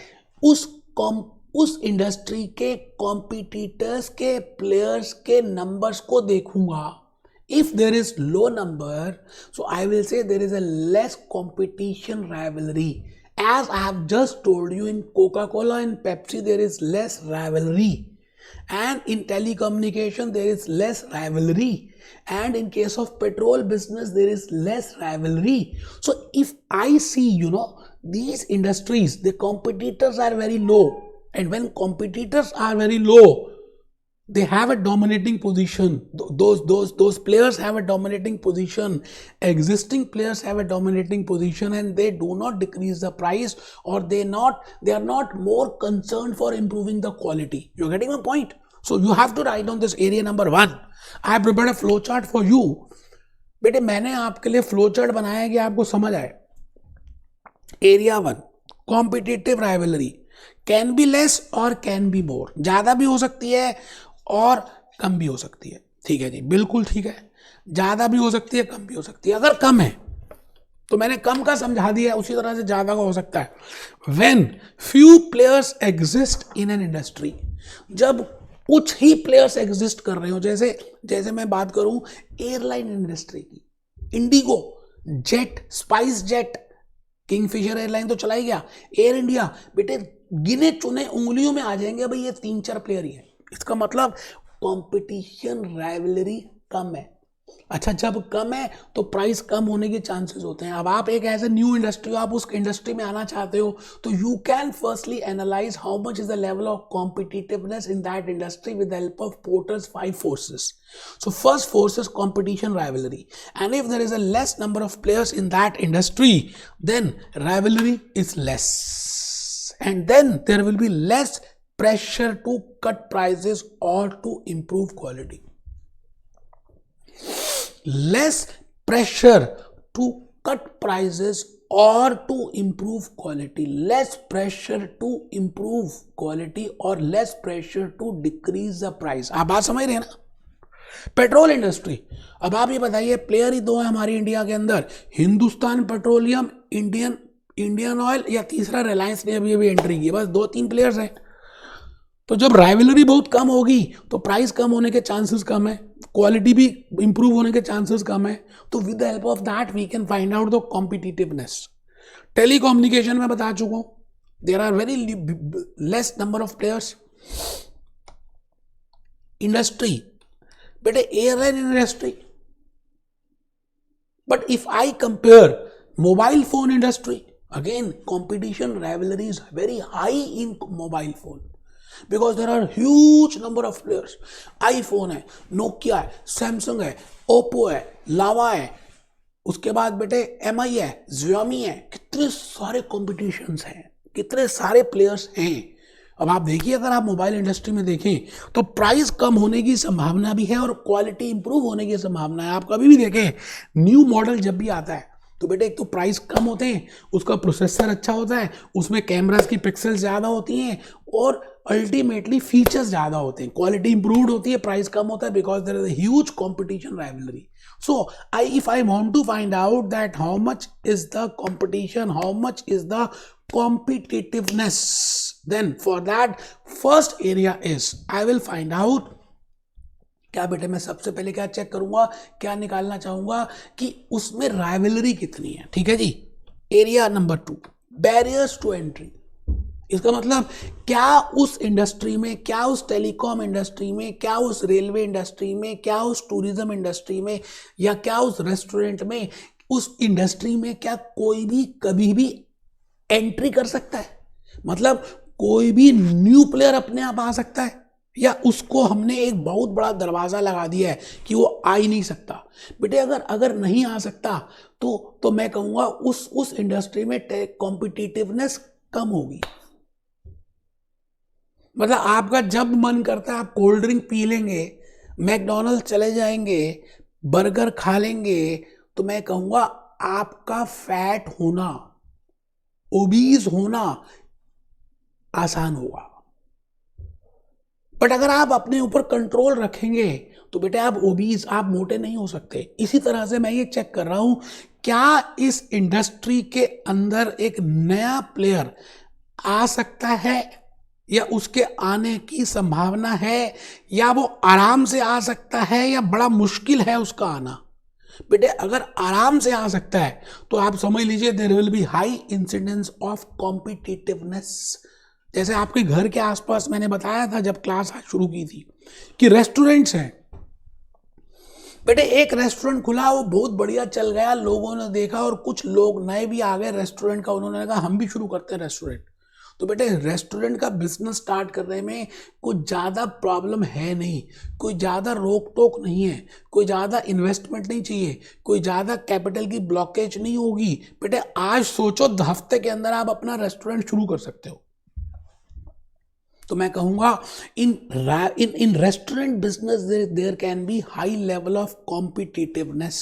[SPEAKER 1] उस इंडस्ट्री के कॉम्पिटिटर्स के प्लेयर्स के नंबर्स को देखूंगा। If there is low number, so I will say there is a less competition rivalry. As I have just told you, in Coca Cola and Pepsi there is less rivalry, and in telecommunication there is less rivalry, and in case of petrol business there is less rivalry. So if I see, these industries, the competitors are very low, and when competitors are very low, they have a dominating position. Those players have a dominating position, existing players have a dominating position, and they do not decrease the price, or they are not more concerned for improving the quality. You're getting my point? So you have to write down this area number 1. I have prepared a flow chart for you. बेटे मैंने आपके लिए flow chart बनाया है कि आपको समझ आए। Area 1, competitive rivalry can be less और कैन बी मोर, ज्यादा भी हो सकती है और कम भी हो सकती है। ठीक है जी, बिल्कुल ठीक है, ज्यादा भी हो सकती है, कम भी हो सकती है। अगर कम है तो मैंने कम का समझा दिया, उसी तरह से ज्यादा का हो सकता है। When few players exist in an industry, जब कुछ ही प्लेयर्स एग्जिस्ट कर रहे हो, जैसे मैं बात करूं एयरलाइन इंडस्ट्री की, Indigo, jet, spice jet, Kingfisher airline तो चला ही गया, एयर इंडिया, बेटे गिने चुने उंगलियों में आ जाएंगे भाई ये 3-4 प्लेयर ही है। इसका मतलब कंपटीशन राइवलरी कम है। अच्छा, जब कम है तो प्राइस कम होने के चांसेस होते हैं। अब आप एक एज ए न्यू इंडस्ट्री, आप उस इंडस्ट्री में आना चाहते हो, तो you can firstly analyse how much is the level of competitiveness in that industry with the help of Porter's 5 forces. So first force is competition rivalry, and if there is a less number of players in that industry, then rivalry is less, and then there will be less pressure to cut prices or to improve quality. Less pressure to cut prices or to improve quality, less pressure to improve quality or less pressure to decrease the price. आप बात समझ रहे हैं ना? Petrol industry, अब आप ये बताइए, प्लेयर ही दो है हमारी इंडिया के अंदर, हिंदुस्तान पेट्रोलियम, इंडियन ऑयल, या तीसरा रिलायंस ने अभी एंट्री की, बस 2-3 प्लेयर्स हैं। तो जब राइवलरी बहुत कम होगी तो प्राइस कम होने के चांसेस कम है, क्वालिटी भी इंप्रूव होने के चांसेस कम है। तो with the help of that we can find out the competitiveness. Telecommunication में बता चुका हूं, there are very less number of players. Industry, बेटे airline industry, but if I compare mobile phone industry, again competition rivalry is very high in mobile phone because there are huge number of players. iPhone है, Nokia है, Samsung है, Oppo है, Lava है, उसके बाद बेटे MI है, Xiaomi है, कितने सारे कॉम्पिटिशन्स हैं, कितने सारे प्लेयर्स हैं। अब आप देखिए, अगर आप मोबाइल इंडस्ट्री में देखें तो प्राइस कम होने की संभावना भी है और क्वालिटी इंप्रूव होने की संभावना है। आप कभी भी देखें, न्यू मॉडल जब भी आता है तो बेटे एक तो प्राइस कम होते हैं, उसका प्रोसेसर अच्छा होता है, उसमें कैमरास की पिक्सल्स ज़्यादा होती हैं और अल्टीमेटली फीचर्स ज़्यादा होते हैं, क्वालिटी इंप्रूव्ड होती है, प्राइस कम होता है, because there is a huge competition rivalry. So if I want to find out that how much is the competition, how much is the competitiveness, then for that first area is I will find out, क्या बेटे मैं सबसे पहले क्या check करूंगा, क्या निकालना चाहूंगा कि उसमें राइवलरी कितनी है। ठीक है जी। Area number 2, barriers to entry. इसका मतलब क्या उस इंडस्ट्री में, क्या उस टेलीकॉम इंडस्ट्री में, क्या उस रेलवे इंडस्ट्री में, क्या उस टूरिज्म इंडस्ट्री में, या क्या उस रेस्टोरेंट में, उस इंडस्ट्री में क्या कोई भी कभी भी एंट्री कर सकता है? मतलब कोई भी न्यू प्लेयर अपने आप आ सकता है, या उसको हमने एक बहुत बड़ा दरवाजा लगा दिया है कि वो आ ही नहीं सकता? बेटे अगर नहीं आ सकता तो मैं कहूंगा उस इंडस्ट्री में कॉम्पिटिटिवनेस कम होगी। मतलब आपका जब मन करता है आप कोल्ड ड्रिंक पी लेंगे, मैकडॉनल्ड चले जाएंगे, बर्गर खा लेंगे, तो मैं कहूंगा आपका फैट होना, ओबीज होना आसान होगा। बट अगर आप अपने ऊपर कंट्रोल रखेंगे तो बेटे आप ओबीज, आप मोटे नहीं हो सकते। इसी तरह से मैं ये चेक कर रहा हूं, क्या इस इंडस्ट्री के अंदर एक नया प्लेयर आ सकता है, या उसके आने की संभावना है, या वो आराम से आ सकता है, या बड़ा मुश्किल है उसका आना। बेटे अगर आराम से आ सकता है तो आप समझ लीजिए there will be high incidence of competitiveness. जैसे आपके घर के आसपास मैंने बताया था जब क्लास आज शुरू की थी कि रेस्टोरेंट्स हैं। बेटे एक रेस्टोरेंट खुला, वो बहुत बढ़िया चल गया, लोगों ने देखा और कुछ लोग नए भी आ गए रेस्टोरेंट का, उन्होंने कहा हम भी शुरू करते हैं रेस्टोरेंट। तो बेटे रेस्टोरेंट का बिजनेस स्टार्ट करने में कुछ ज़्यादा प्रॉब्लम है नहीं, कोई ज़्यादा रोक टोक नहीं है, कोई ज़्यादा इन्वेस्टमेंट नहीं चाहिए, कोई ज़्यादा कैपिटल की ब्लॉकेज नहीं होगी। बेटे आज सोचो, हफ्ते के अंदर आप अपना रेस्टोरेंट शुरू कर सकते हो। तो मैं कहूँगा in restaurant business there can be high level of competitiveness.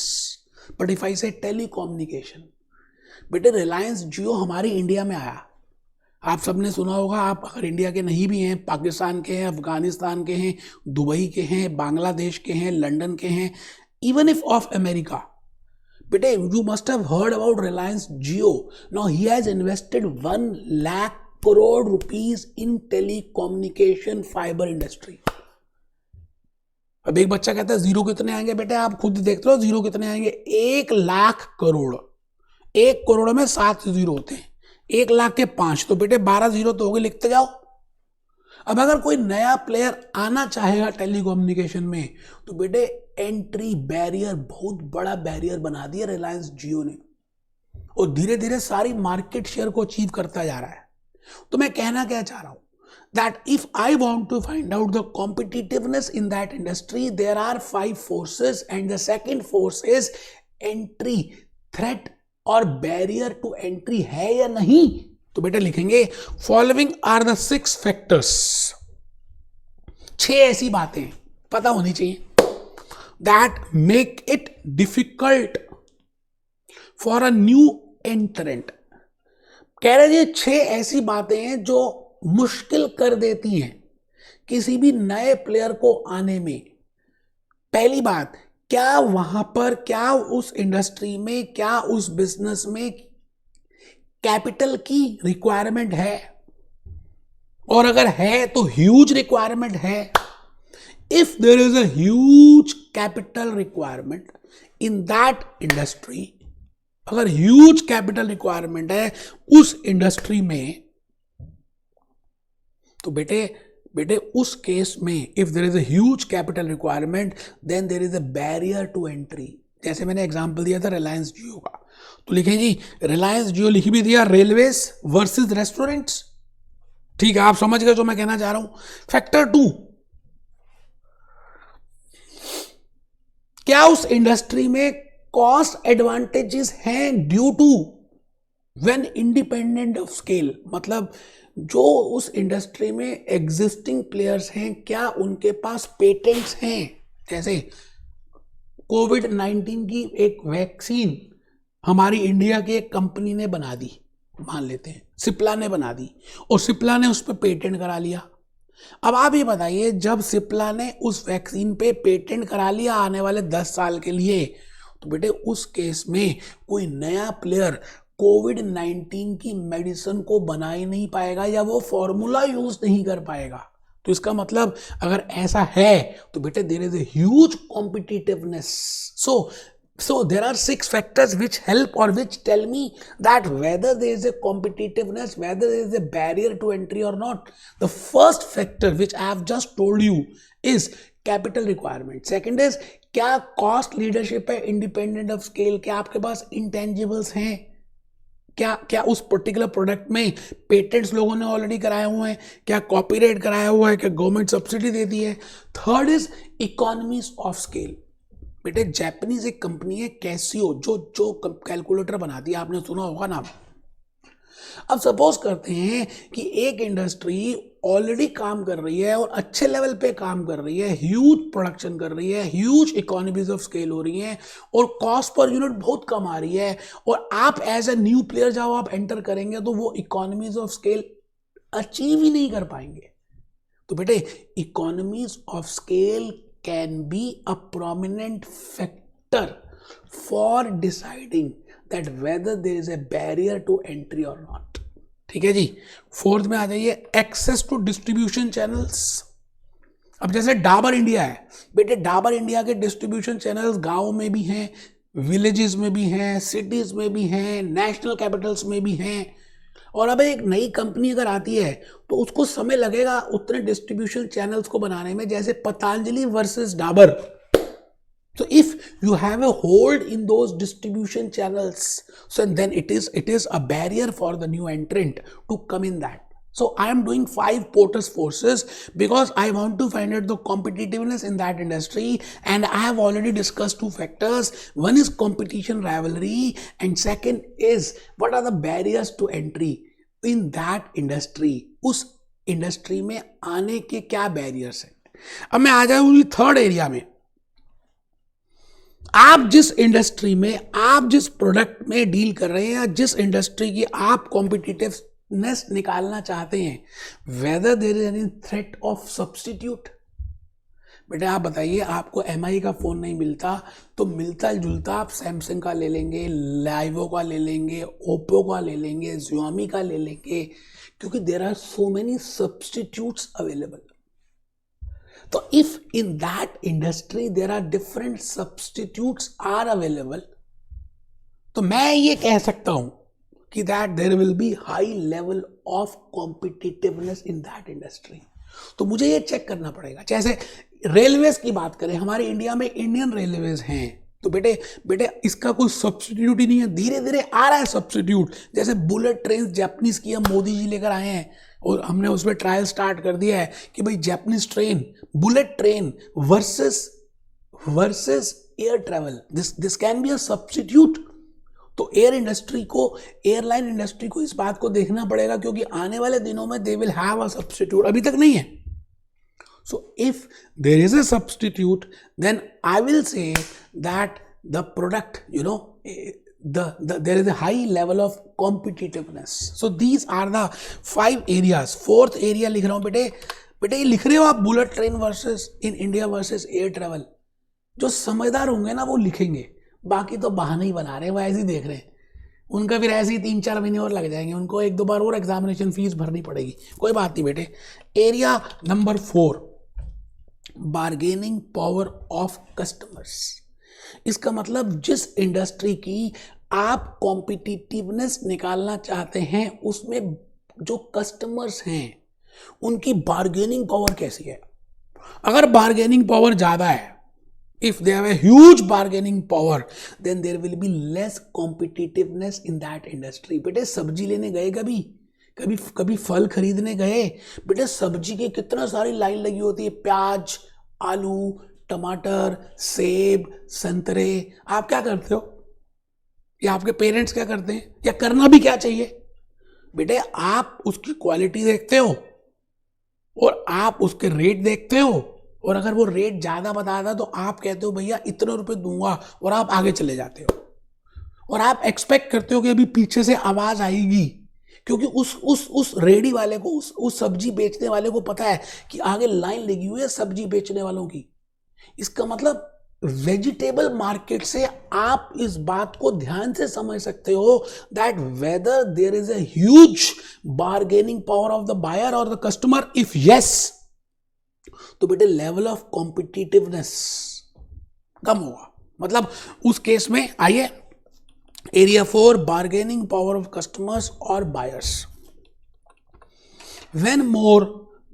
[SPEAKER 1] But if I say telecommunication, बेटे रिलायंस जियो हमारी इंडिया में आया, आप सबने सुना होगा। आप अगर इंडिया के नहीं भी हैं, पाकिस्तान के हैं, अफगानिस्तान के हैं, दुबई के हैं, बांग्लादेश के हैं, लंदन के हैं, इवन इफ ऑफ अमेरिका, बेटे you must have heard about Reliance Jio. Now he has invested 1 lakh crore rupees in telecommunication fibre industry. अब एक बच्चा कहता है जीरो कितने आएंगे? बेटे आप खुद देखते हो जीरो कितने आएंगे, 1 लाख करोड़। 1 करोड़ में 7 जीरो होते हैं, 1 लाख के 5, तो बेटे 12 जीरो तो हो गए, लिखते जाओ। अब अगर कोई नया प्लेयर आना चाहेगा टेलीकम्युनिकेशन में, तो बेटे एंट्री बैरियर, बहुत बड़ा बैरियर बना दिया रिलायंस जियो ने, और धीरे धीरे सारी मार्केट शेयर को अचीव करता जा रहा है। तो मैं कहना क्या चाह रहा हूं, that if I want to find out the competitiveness in that industry, there are 5 forces, and the second force is entry threat और barrier to entry है या नहीं। तो बेटा लिखेंगे following are the 6 factors, 6 ऐसी बातें पता होनी चाहिए that make it difficult for a new entrant। कह रहे ये 6 ऐसी बातें हैं जो मुश्किल कर देती हैं किसी भी नए प्लेयर को आने में। पहली बात, क्या वहां पर, क्या उस इंडस्ट्री में, क्या उस बिजनेस में कैपिटल की रिक्वायरमेंट है, और अगर है तो ह्यूज रिक्वायरमेंट है। If there is a huge capital requirement in that industry, अगर ह्यूज कैपिटल रिक्वायरमेंट है उस इंडस्ट्री में, तो बेटे उस केस में if there is a huge capital requirement, then there is a barrier to entry. जैसे मैंने एग्जांपल दिया था रिलायंस जियो का, तो लिखे जी रिलायंस जियो, लिख भी दिया रेलवेज वर्सेस रेस्टोरेंट्स। ठीक है, आप समझ गए जो मैं कहना चाह रहा हूं। फैक्टर 2, क्या उस इंडस्ट्री में कॉस्ट एडवांटेजेस हैं due to when independent of scale, मतलब जो उस इंडस्ट्री में एग्जिस्टिंग प्लेयर्स हैं, क्या उनके पास पेटेंट्स हैं। जैसे कोविड-19 की एक वैक्सीन हमारी इंडिया की एक कंपनी ने बना दी, मान लेते हैं सिप्ला ने बना दी, और सिप्ला ने उस पर पेटेंट करा लिया। अब आप ये बताइए, जब सिप्ला ने उस वैक्सीन पे पेटेंट करा लिया आने वाले 10 साल के लिए, तो बेटे उस केस में कोई नया प्लेयर कोविड-19 की मेडिसिन को बना ही नहीं पाएगा, या वो फॉर्मूला यूज नहीं कर पाएगा। तो इसका मतलब अगर ऐसा है तो बेटे there is a huge competitiveness. So there are 6 factors which help or which tell me that whether there is a competitiveness, whether there is a barrier to entry or not. The first factor which I have just told you is capital requirement. Second is क्या cost leadership है independent of scale, क्या आपके पास intangibles हैं, क्या उस particular product में patents लोगों ने ऑलरेडी कराए हुए हैं, क्या कॉपीराइट कराया हुआ है, क्या गवर्नमेंट सब्सिडी देती है। Third is economies of scale. बेटे जापानीज एक कंपनी है कैसियो, जो कैलकुलेटर बनाती है, आपने सुना होगा नाम। अब सपोज करते हैं कि एक इंडस्ट्री ऑलरेडी काम कर रही है और अच्छे लेवल पे काम कर रही है, ह्यूज प्रोडक्शन कर रही है, ह्यूज इकोनॉमीज ऑफ स्केल हो रही हैं, और कॉस्ट पर यूनिट बहुत कम आ रही है, और आप एज ए न्यू प्लेयर जब आप एंटर करेंगे तो वो इकोनॉमीज ऑफ स्केल अचीव ही नहीं कर पाएंगे। तो बेटे economies of scale can be a prominent factor for deciding that whether there is a barrier to entry or not। ठीक है जी। फोर्थ में आ जाइए, एक्सेस टू डिस्ट्रीब्यूशन चैनल्स। अब जैसे डाबर इंडिया है, बेटे डाबर इंडिया के डिस्ट्रीब्यूशन चैनल्स गांव में भी हैं, विलेजेस में भी हैं, सिटीज में भी हैं, नेशनल कैपिटल्स में भी हैं। और अब एक नई कंपनी अगर आती है तो उसको समय लगेगा उतने डिस्ट्रीब्यूशन चैनल्स को बनाने में, जैसे Patanjali versus Dabur. So if you have a hold in those distribution channels, so then it is a barrier for the new entrant to come in that. So I am doing 5 Porter's forces because I want to find out the competitiveness in that industry, and I have already discussed 2 factors. One is competition rivalry, and second is what are the barriers to entry in that industry. उस industry में आने के क्या barriers हैं। अब मैं आ जाऊंगी third area में। आप जिस इंडस्ट्री में, आप जिस प्रोडक्ट में डील कर रहे हैं, या जिस इंडस्ट्री की आप कॉम्पिटिटिवनेस निकालना चाहते हैं, whether there is any threat of substitute. बेटे आप बताइए, आपको MI का फ़ोन नहीं मिलता तो मिलता जुलता आप सैमसंग का ले लेंगे, लाइवो का ले लेंगे, ओप्पो का ले लेंगे, ज़ियोमी का ले लेंगे, क्योंकि there are so many substitutes available. तो if in that industry there are different substitutes are available, तो मैं ये कह सकता हूं कि that there will be high level of competitiveness in that industry। तो मुझे ये चेक करना पड़ेगा। जैसे रेलवेज की बात करें, हमारे इंडिया में इंडियन रेलवेज हैं, तो बेटे बेटे इसका कोई सब्स्टिट्यूट ही नहीं है। धीरे धीरे आ रहा है सब्स्टिट्यूट, जैसे बुलेट ट्रेन जापानीज की हम मोदी जी लेकर आए हैं और हमने उसमें ट्रायल स्टार्ट कर दिया है कि भाई Japanese train, bullet train versus air travel, this can be a substitute. तो एयरलाइन इंडस्ट्री को इस बात को देखना पड़ेगा, क्योंकि आने वाले दिनों में they will have a substitute, अभी तक नहीं है। So if there is a substitute, then I will say that the product, there is a high level of competitiveness. So these are the 5 areas. Fourth area लिख रहा हूँ बेटे ये लिख रहे हो आप, bullet train versus in India versus air travel. जो समझदार होंगे ना वो लिखेंगे, बाकी तो बहाने ही बना रहे हैं, वो ऐसे ही देख रहे हैं। उनका फिर ऐसे ही 3-4 महीने और लग जाएंगे, उनको 1-2 बार और एग्जामिनेशन फीस भरनी पड़ेगी। कोई बात नहीं बेटे। Area number 4, bargaining power of customers. इसका मतलब जिस इंडस्ट्री की आप कॉम्पिटिटिवनेस निकालना चाहते हैं, उसमें जो कस्टमर्स हैं उनकी बार्गेनिंग पावर कैसी है। अगर बार्गेनिंग पावर ज्यादा है, if they have a huge bargaining power, then there will be less competitiveness in that industry. बेटे सब्जी लेने गए कभी फल खरीदने गए, बेटे सब्जी के कितना सारी लाइन लगी होती है, प्याज, आलू, टमाटर, सेब, संतरे। आप क्या करते हो, या आपके पेरेंट्स क्या करते हैं, या करना भी क्या चाहिए बेटे, आप उसकी क्वालिटी देखते हो और आप उसके रेट देखते हो, और अगर वो रेट ज्यादा बताता तो आप कहते हो भैया इतने रुपए दूंगा, और आप आगे चले जाते हो, और आप एक्सपेक्ट करते हो कि अभी पीछे से आवाज आएगी, क्योंकि उस रेडी वाले को, उस सब्जी बेचने वाले को पता है कि आगे लाइन लगी हुई है सब्जी बेचने वालों की। इसका मतलब वेजिटेबल मार्केट से आप इस बात को ध्यान से समझ सकते हो that whether there is a huge bargaining power of the buyer और द कस्टमर। इफ यस, तो बेटे लेवल ऑफ कॉम्पिटिटिवनेस कम होगा। मतलब उस केस में आइए, area 4, bargaining power of customers और buyers. When more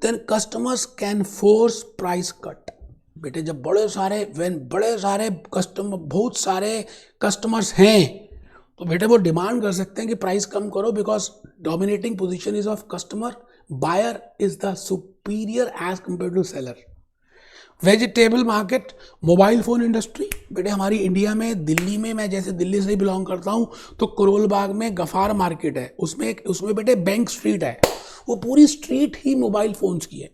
[SPEAKER 1] than customers can force price cut. बेटे जब बहुत सारे कस्टमर्स हैं, तो बेटे वो डिमांड कर सकते हैं कि प्राइस कम करो, because dominating position is of customer, buyer is the superior as compare to seller. Vegetable market, mobile phone industry, बेटे हमारी इंडिया में, दिल्ली में, मैं जैसे दिल्ली से ही बिलोंग करता हूँ, तो करोल बाग में गफार मार्केट है, उसमें बेटे बैंक स्ट्रीट है, वो पूरी स्ट्रीट ही मोबाइल फोन्स की है।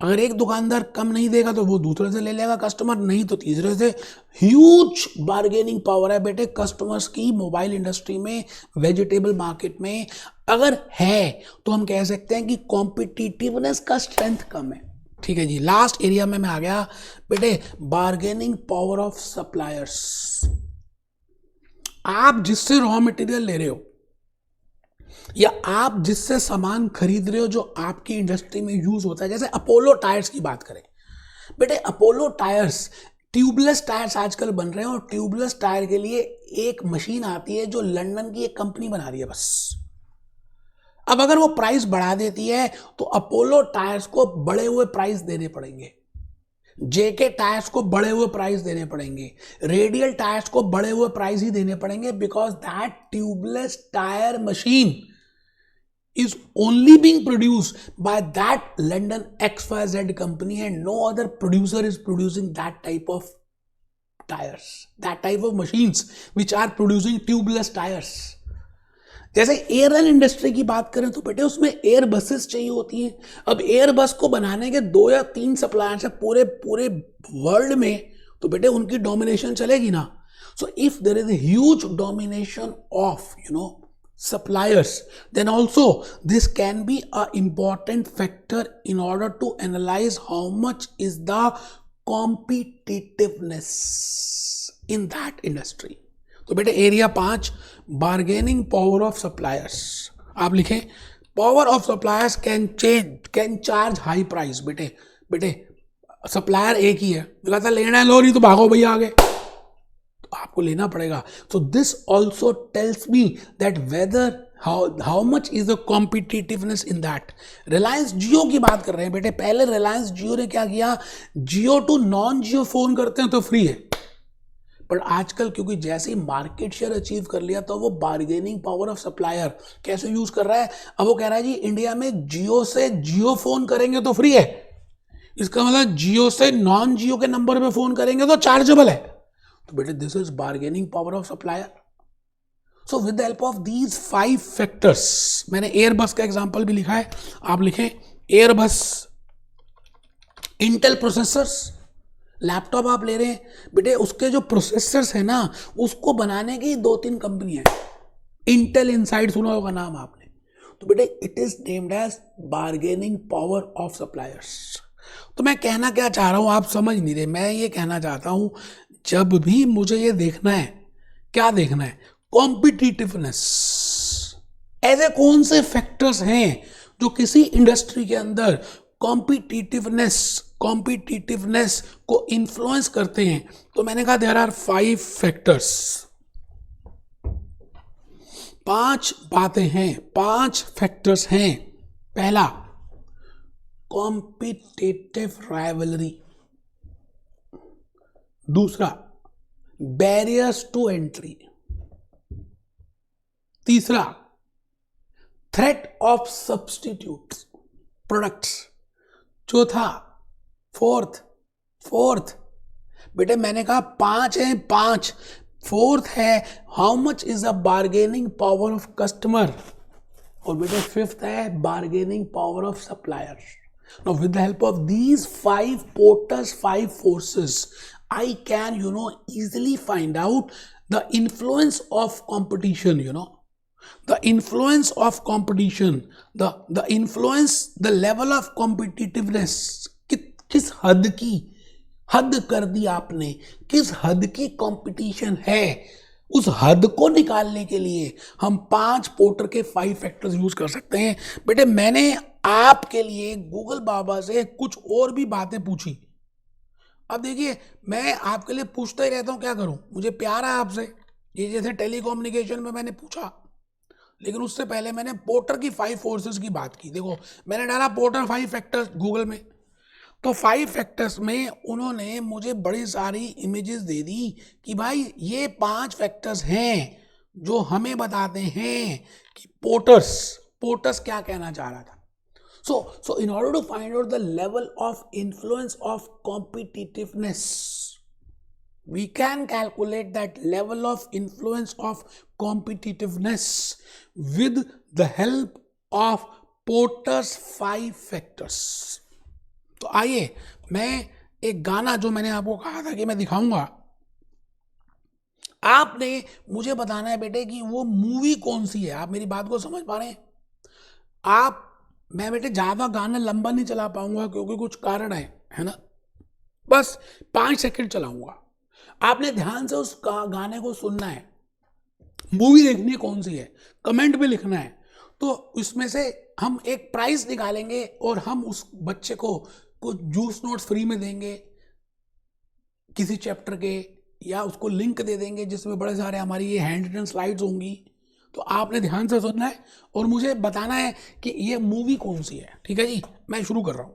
[SPEAKER 1] अगर एक दुकानदार कम नहीं देगा तो वो दूसरे से ले लेगा कस्टमर, नहीं तो तीसरे से। ह्यूज बार्गेनिंग पावर है बेटे कस्टमर्स की मोबाइल इंडस्ट्री में, वेजिटेबल मार्केट में। अगर है तो हम कह सकते हैं कि कॉम्पिटिटिवनेस का स्ट्रेंथ कम है। ठीक है जी। लास्ट एरिया में मैं आ गया बेटे, बार्गेनिंग पावर ऑफ सप्लायर्स। आप जिससे रॉ मटेरियल ले रहे हो या आप जिससे सामान खरीद रहे हो जो आपकी इंडस्ट्री में यूज होता है, जैसे अपोलो टायर्स की बात करें बेटे, अपोलो टायर्स, ट्यूबलेस टायर्स आजकल बन रहे हैं, और ट्यूबलेस टायर के लिए एक मशीन आती है जो लंदन की एक कंपनी बना रही है बस। अब अगर वो प्राइस बढ़ा देती है तो अपोलो टायर्स को बढ़े हुए प्राइस देने पड़ेंगे, जेके टायर्स को बढ़े हुए प्राइस देने पड़ेंगे, रेडियल टायर्स को बढ़े हुए प्राइस ही देने पड़ेंगे, because that tubeless tyre machine is only being produced by that London XYZ company, and no other producer is producing that type of tires, that type of machines which are producing tubeless tires. जैसे airline industry की बात करें तो बेटे उसमें air buses चाहिए होती हैं। अब एयर बस को बनाने के 2 या 3 सप्लायर्स है पूरे वर्ल्ड में, तो बेटे उनकी डोमिनेशन चलेगी ना। So if there is a huge domination of suppliers, then also this can be an important factor in order to analyze how much is the competitiveness in that industry. तो बेटे area 5, bargaining power of suppliers. आप लिखें, power of suppliers can charge high price. बेटे supplier एक ही है, कहता लेना है लो, नहीं तो भागो भैया आगे, आपको लेना पड़ेगा। तो this also tells me that whether how much is the competitiveness in that. Reliance Jio की बात कर रहे हैं बेटे, पहले रिलायंस जियो ने क्या किया, जियो टू नॉन जियो फोन करते हैं तो फ्री है, पर आजकल क्योंकि जैसे ही मार्केट शेयर अचीव कर लिया तो वो बार्गेनिंग पावर ऑफ सप्लायर कैसे यूज कर रहा है। अब वो कह रहा है जी इंडिया में जियो से जियो फोन करेंगे तो फ्री है, इसका मतलब जियो से नॉन जियो के नंबर पे फोन करेंगे तो चार्जेबल है। तो बेटे this is bargaining power of supplier. So with the help of these 5 factors, मैंने एयरबस का एग्जांपल भी लिखा है, आप लिखें एयरबस, इंटेल प्रोसेसर्स, लैपटॉप आप ले रहे हैं बेटे, उसके जो प्रोसेसर्स है ना उसको बनाने की 2-3 कंपनी है, इंटेल इनसाइड सुना होगा नाम आपने, तो बेटे it is named as bargaining power of suppliers. तो मैं कहना क्या चाह रहा हूं आप समझ नहीं रहे, मैं ये कहना चाहता हूं जब भी मुझे ये देखना है, क्या देखना है, कॉम्पिटिटिवनेस, ऐसे कौन से फैक्टर्स हैं जो किसी इंडस्ट्री के अंदर कॉम्पिटिटिवनेस को इन्फ्लुएंस करते हैं। तो मैंने कहा देयर आर 5 फैक्टर्स, 5 बातें हैं, 5 फैक्टर्स हैं। पहला, कॉम्पिटिटिव राइवलरी। दूसरा, बैरियर्स टू एंट्री। तीसरा, थ्रेट ऑफ सब्स्टिट्यूट प्रोडक्ट्स। चौथा, फोर्थ बेटे मैंने कहा 5 है, 5। फोर्थ है how much is the bargaining power of customer, और बेटे 5th है bargaining power of supplier. Now with the help of these 5 porters, 5 forces, I can easily find out the influence of competition, the influence of competition, the influence, the level of competitiveness, किस हद कर दी आपने, किस हद की competition है, उस हद को निकालने के लिए हम 5 पोर्टर के 5 फैक्टर्स यूज कर सकते हैं। बेटे मैंने आपके लिए गूगल बाबा से कुछ और भी बातें पूछी। अब देखिए मैं आपके लिए पूछता ही रहता हूं, क्या करूं, मुझे प्यार है आपसे, ये जैसे टेलीकम्युनिकेशन में मैंने पूछा, लेकिन उससे पहले मैंने पोर्टर की 5 फोर्सेस की बात की। देखो मैंने डाला पोर्टर 5 फैक्टर्स गूगल में, तो 5 फैक्टर्स में उन्होंने मुझे बड़ी सारी इमेजेस दे दी कि भाई ये 5 फैक्टर्स हैं जो हमें बताते हैं कि पोर्टर्स क्या कहना चाह रहा था। So in order to find out the level of influence of competitiveness, we can calculate that level of influence of competitiveness with the help of Porter's 5 factors. तो आइए मैं एक गाना जो मैंने आपको कहा था कि मैं दिखाऊंगा, आपने मुझे बताना है बेटे कि वो मूवी कौन सी है। आप मेरी बात को समझ पा रहे हैं? मैं बेटे ज्यादा गाना लंबा नहीं चला पाऊंगा क्योंकि कुछ कारण है ना, बस 5 सेकंड चलाऊंगा। आपने ध्यान से उस गाने को सुनना है, मूवी देखनी है कौन सी है, कमेंट में लिखना है। तो इसमें से हम एक प्राइस निकालेंगे और हम उस बच्चे को कुछ जूस नोट्स फ्री में देंगे किसी चैप्टर के, या उसको लिंक दे देंगे जिसमें बड़े सारे हमारी ये हैंड रिटन स्लाइड्स होंगी। तो आपने ध्यान से सुनना है और मुझे बताना है कि ये मूवी कौन सी है। ठीक है जी, मैं शुरू कर रहा हूं।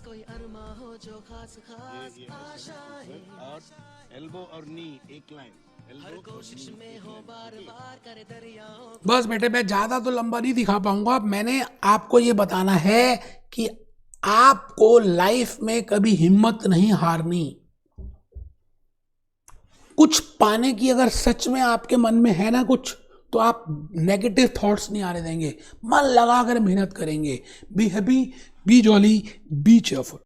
[SPEAKER 1] कोई अरमा हो जो खास और एल्बो और नी एक लाइन, हर कोशिश में हो बार बार करे दरियाओं। बस बेटे मैं ज्यादा तो लंबा नहीं दिखा पाऊंगा। मैंने आपको ये बताना है कि आपको लाइफ में कभी हिम्मत नहीं हारनी। कुछ पाने की अगर सच में आपके मन में है ना कुछ, तो आप नेगेटिव थॉट्स नहीं आने देंगे, मन लगाकर मेहनत करेंगे। Be happy, B jolly, B cheerful.